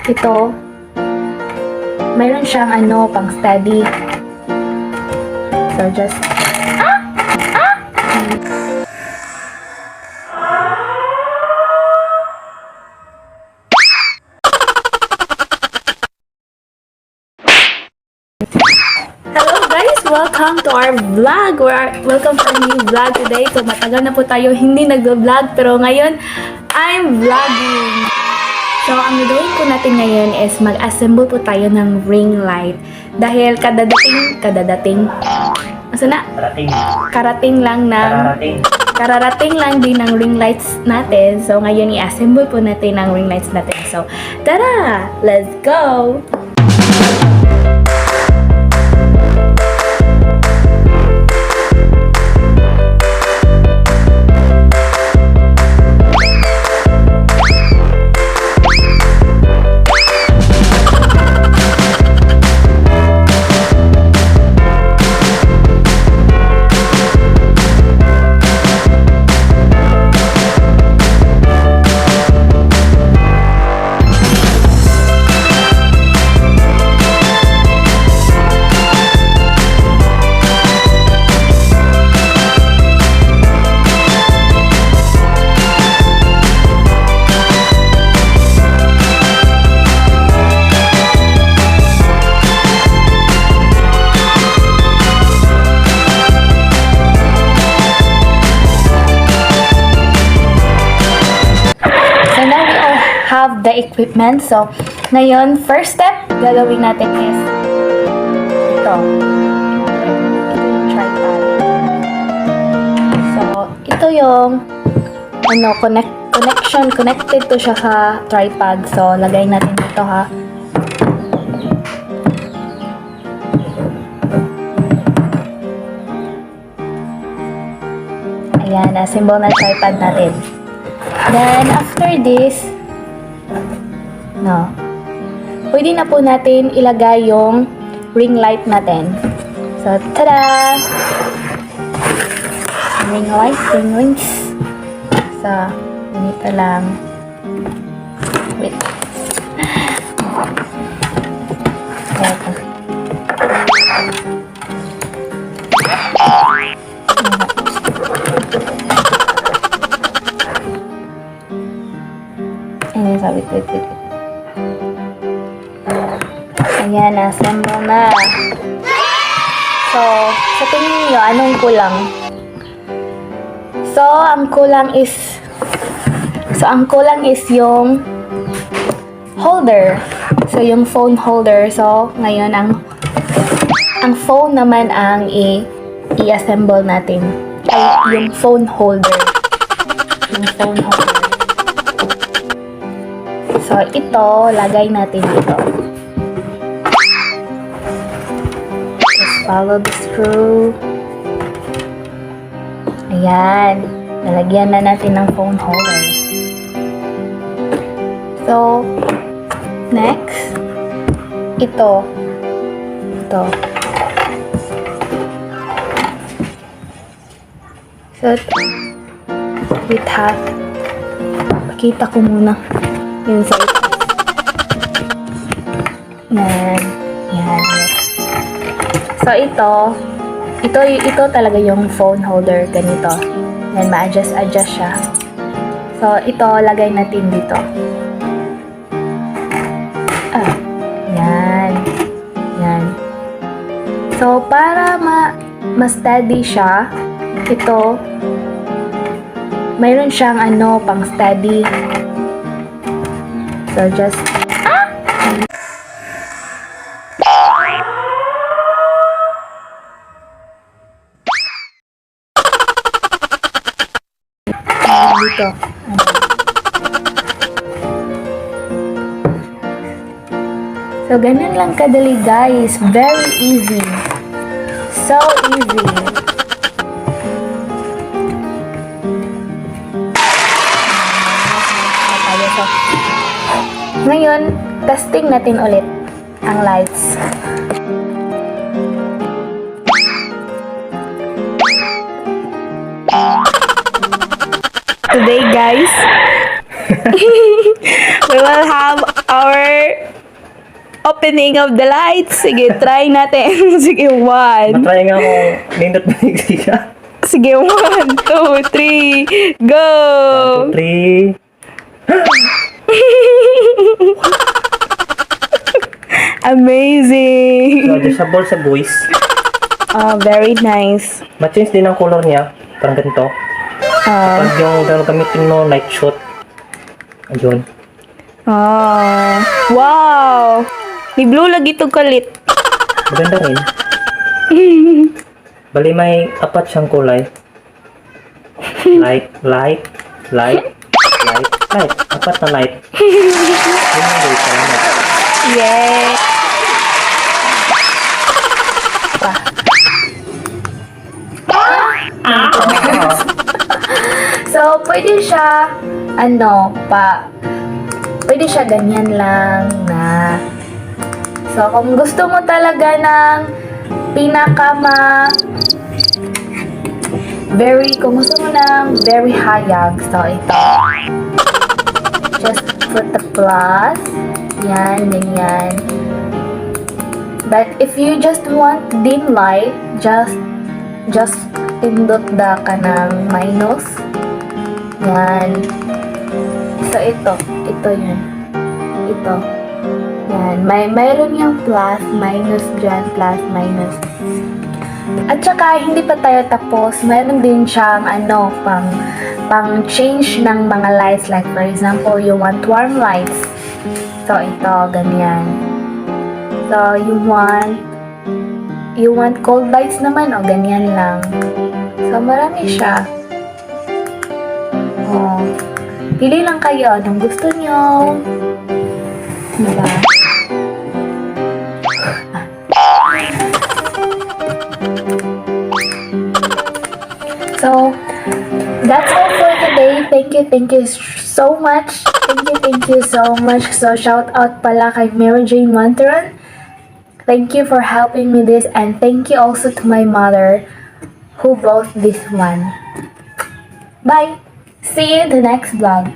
ito, mayroon siyang pang study. So just Hello guys! Welcome to our vlog! Welcome to our new vlog today. So matagal na po tayo hindi nag-vlog, pero ngayon I'm vlogging. So ang gagawin po natin ngayon is mag-assemble po tayo ng ring light. Dahil kadadating asa na? Kararating lang din ng ring lights natin. So ngayon i-assemble po natin ang ring lights natin. So tara! Let's go! Have the equipment. So, ngayon, first step gagawin natin is ito. Tripod. So, ito yung connected to siya sa tripod. So, lagay natin dito ha. Ayan, assemble na tripod natin. Then, after this, pwede na po natin ilagay yung ring light natin. So, tada! Ring rings. So, ganito lang. Wait. Ito. Ayan, sabi, wait. Ayan, assemble na. So, sa tingin niyo, anong kulang? So, ang kulang is yung holder. So, yung phone holder. So, ngayon, ang phone naman ang i-assemble natin. Ay, yung phone holder. Yung phone holder. So, ito, lagay natin dito. Follow the screw. Ayan. Nalagyan na natin ng phone holder. So, next, ito. So, wait ha. Pakita ko muna yung sa ito. Yan. Yes. So, ito talaga yung phone holder, ganito. Then, ma-adjust siya. So, ito, lagay natin dito. Yan. So, para ma-steady siya, ito, mayroon siyang pang steady. So, just, dito. So, ganun lang kadali guys. Very easy. So easy. So, ngayon, testing natin ulit ang lights. Today guys, we will have our Opening of the lights. Sige, try natin. Sige, 1. Matry nga ako, nindot ba siya? Sige, 1, 2, 3, go! 3. Amazing! So, adjustable sa voice. Very nice. Ma-change din ang color niya. Parang ganito. Pag yung gamitin mo, night shot. Ayun. Wow! May blue lagi ito kalit. Maganda rin. Bali may 4 siyang kulay. Light, light, light, light, light. 4 na light. Yun ang light. Salamat. Yay! So, pwede siya, pwede siya ganyan lang na. So, kung gusto mo talaga ng kung gusto mo ng very hayag, so ito. Just put the plus. Yan, ganyan. But if you just want dim light, just pindot the kanang minus. Yan. So, ito yun. Ito. Yan. Mayroon yung plus, minus dyan, plus, minus. At saka, hindi pa tayo tapos. Mayroon din siyang, pang change ng mga lights. Like, for example, you want warm lights. So, ito, ganyan. So, you want cold lights naman, o ganyan lang. So, marami siya. Oh. Pili lang kayo anong gusto nyo. Diba? So, that's all for today. Thank you so much. Thank you so much. So, shout out pala kay Mary Jane Monteron. Thank you for helping me this, and thank you also to my mother who bought this one. Bye! See you in the next vlog.